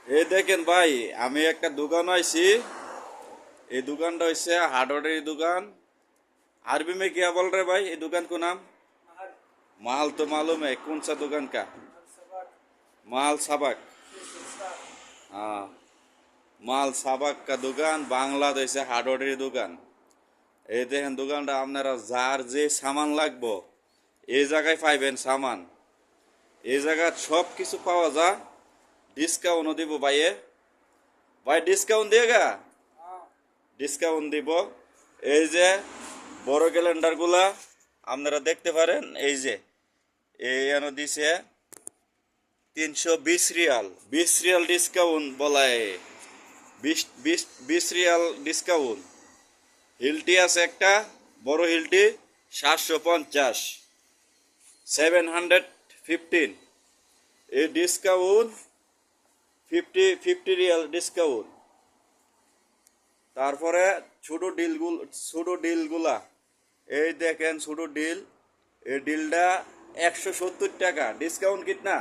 এই দেখেন ভাই, আমি একটা দোকান আইছি। এই দোকানটা হচ্ছে हार्डवेयर दुकान। अरबी में क्या बोल रहे भाई? ये दुकान को नाम? माल तो मालूम है, कौन सा दुकान का? माल साबक। हाँ, माल साबक का दुकान बांग्लादेश हार्डवेयर दुकान। এই দেখেন দোকানটা আপনারা যার যে সামান লাগবো এই জায়গায় পাইবেন সামান। এই জায়গায় সব কিছু পাওয়া যায়। ডিসকাউন্টও দিব ভাইয়ে। ভাই ডিসকাউন্ট দেগা? ডিসকাউন্ট দিব। এই যে বড় ক্যালেন্ডারগুলা আপনারা দেখতে পারেন। এই যে এই এনো দিছে 320 রিয়াল, 20 রিয়াল ডিসকাউন্ট বলায়। 20 রিয়াল ডিসকাউন্ট। হিলটি আছে একটা বড় হিলটি 750, 715। এই ডিসকাউন্ট 50 রিয়াল ডিসকাউন্ট। তারপরে ছোট ডিলগুলা এই দেখেন ছোট ডিল। এই ডিলটা 170 টাকা। ডিসকাউন্ট কিतना?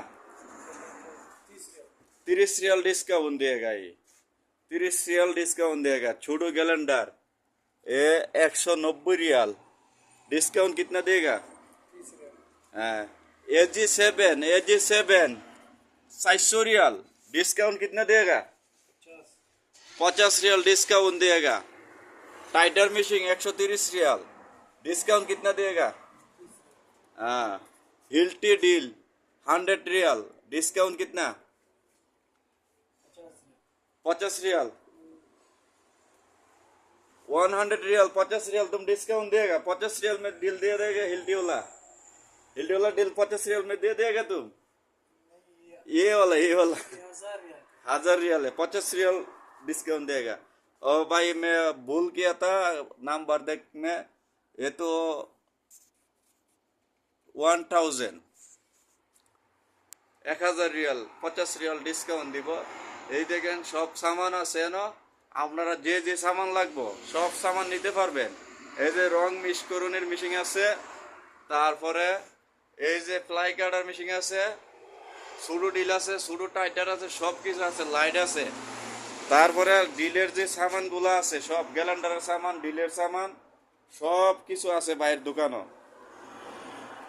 30 রিয়াল डिस्काउंट देगा। ये 30 रियाल डिस्काउंट देगा। छोटो कैलेंडर ये 190 रियाल। डिस्काउंट कितना देगा? हाँ, AG7 400 रियाल। डिस्काउंट कितना देगा? 50 रियाल डिस्काउंट देगा। टाइटर मिशिंग 130 रियाल। डिस्काउंट कितना देगा? हाँ, हिल्टी डील 100 रियाल। डिस्काउंट कितना? 50 रियाल। 100 रियाल 50 रियाल तुम डिस्काउंट देगा। 50 रियाल में डील दे देगा। हिल्टी वाला डील 50 रियाल में दे देगा तुम। ये वाला 1000 रियाल है। 50 रियाल डिस्काउंट देगा। और भाई मैं भूल किया था नंबर देख में। ये तो 1000 50 रियाल डिस्काउंट দিব। এই দেখেন সব সামান আছে না। আপনারা যে যে সামান লাগবো সব সামান নিতে পারবেন। এই যে রং মিশকরণের মেশিন আছে। তারপরে এই যে ফ্লাই কাটার মেশিন আছে। সুডো ডিল আছে, সুডো টাইটার আছে, সব কিছু আছে, লাইট আছে। তারপরে ডিলের যে সামানগুলো আছে সব গ্যালান্ডারের সামান, ডিলের সামান সব কিছু আছে। বাইরের দোকানও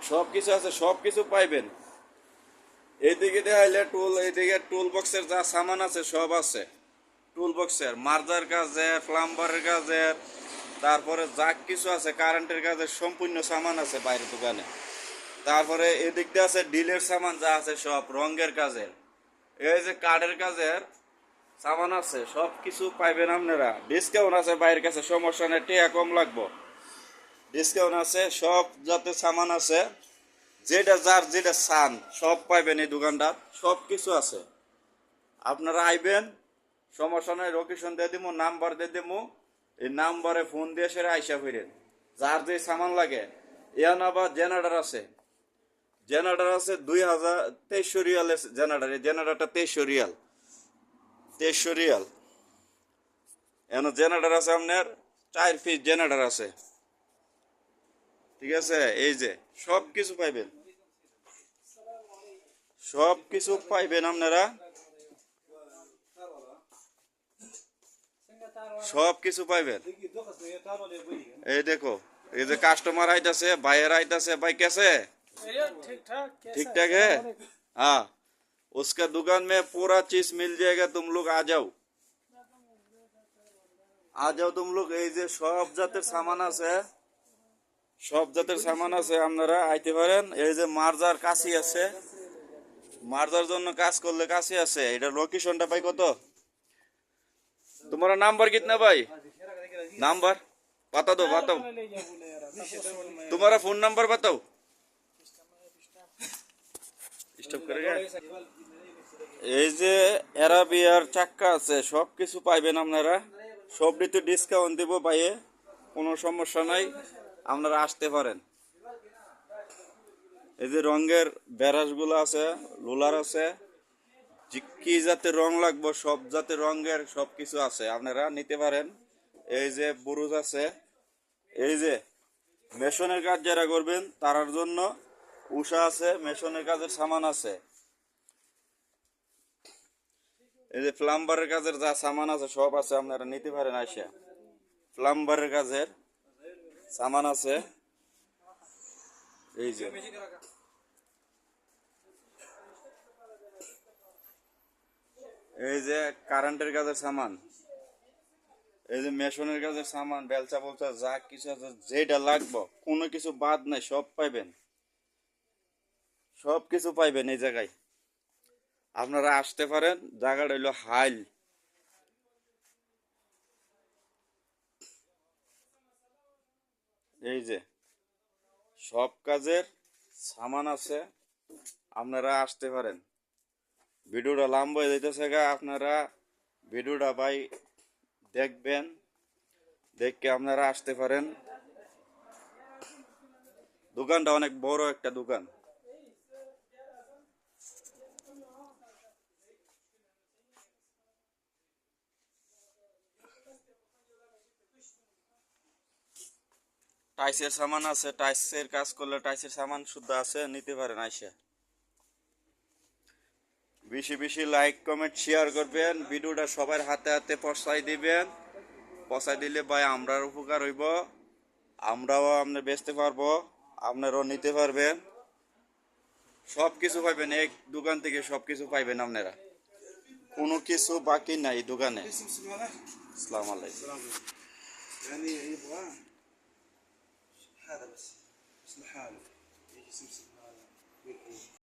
সব কিছু আছে, সব কিছু পাইবেন। এইদিকে দেখাইলে টুল, এইদিকে টুল বক্সের যা সামান আছে সব আছে। টুল বক্সের মার্জার কাজের, প্লাম্বারের কাজের, তারপরে যা কিছু আছে কারেন্টের কাজের সম্পূর্ণ সামান আছে বাইরের দোকানে। তারপরে এদিক দিয়ে আছে ডিলের সামান যা আছে সব, রঙের কাজের, এই যে কাঠের কাজের সামান আছে, সব কিছু পাইবেন আপনারা। ডিসকাউন্ট আছে বাইরের কাছে, সমস্যা নেই, টাকা কম লাগবো। ডিসকাউন্ট আছে, সব যাতে সামান আছে। যেটা যার যেটা চান সব পাইবেন এই দোকানটার। সব কিছু আছে। আপনারা আইবেন, সমস্যা নয়। লোকেশন দিয়ে দিব, নাম্বার দিয়ে দিব। এই নাম্বারে ফোন দিয়ে সেরে আইসা ফিরেন। যার যে সামান লাগে। ইয়ান আবার জেনারেটর আছে। জেনারেটর আছে 2300 রিয়ালের জেনারেটর। এই জেনারেটরটা 2300 রিয়াল। 2300 রিয়াল। এন জেনারেটর আছে আপনার 4 পিস জেনারেটর আছে। ঠিক আছে, এই যে সব কিছু পাইবেন। সব কিছু পাইবেন আপনারা। সব কিছু পাইবেন। এই দেখো, এই যে কাস্টমার আইতাছে, ভাইয়ের আইতাছে। भाई कैसे? ठीक ठाक है। हाँ, उसका दुकान में पूरा चीज मिल जाएगा। तुम लोग आ जाओ, आ जाओ तुम लोग। এই যে সব জাতের সামান আছে, সব জাতের সামান আছে, আপনারা আইতে পারেন। এই যে মার্জার কাশি আছে, মার্জার জন্য কাজ করলে কাশি আছে। এটা লোকেশনটা ভাই কত? तुम्हारा नंबर कितना भाई? नंबर बता दो, बताओ। तुम्हारा फोन नंबर बताओ। স্টপ করেगा। এই যে অ্যারাবিয়ার চাক্কা আছে, সব কিছু পাইবেন আপনারা। সবটিতে ডিসকাউন্ট দিব ভাইয়ে, কোনো সমস্যা নাই। আপনারা আসতে পারেন। এই যে রঙের ব্যারাসগুলো আছে, রোলার আছে। কি জাতের রং লাগবে সব জাতের রঙের সব কিছু আছে, আপনারা নিতে পারেন। এই যে বুরুজ আছে। এই যে মেশনের কাজ যারা করবেন তার জন্য উষা আছে, মেশনের কাজের সামান আছে। এই যে প্লাম্বারের কাজের যা সামান আছে সব আছে, আপনারা নিতে পারেন আসিয়া। প্লাম্বারের কাজের সামান আছে, এই যে এই যে কারেন্টের কাজের সামান, এই যে মেশনের কাজের সামান, বেলচা বলচা যা কিছু আছে যেটা লাগবে কোনো কিছু বাদ নাই, সব পাইবেন, সব কিছু পাইবেন এই জায়গায়। আপনারা আসতে পারেন, জায়গাটা হইলো হাইল। এই যে সব কাজের সামান আছে, আপনারা আসতে পারেন। ভিডিওটা লম্বা হয়ে যাইতেছে গা, আপনারা ভিডিওটা ভাই দেখবেন, দেখে আপনারা আসতে পারেন। দোকানটা অনেক বড় একটা দোকান। টাইসের সামান আছে, টাইসের কাজ করলে টাইসের সামান শুদ্ধ আছে, নিতে পারেন আইসা। বেশি বেশি লাইক কমেন্ট শেয়ার করবেন, ভিডিওটা সবার হাতে হাতে পৌঁছাই দিবেন। পৌঁছাই দিলে ভাই আমরার উপকার হইব, আমরাও আপনি বেচতে পারবো, আপনারাও নিতে পারবেন। সব কিছু পাইবেন এক দোকান থেকে, সব কিছু পাইবেন আপনারা, কোনো কিছু বাকি নাই দোকানে। আসসালামু আলাইকুম। يعني يبغى هذا بس لحاله يجي سمسم.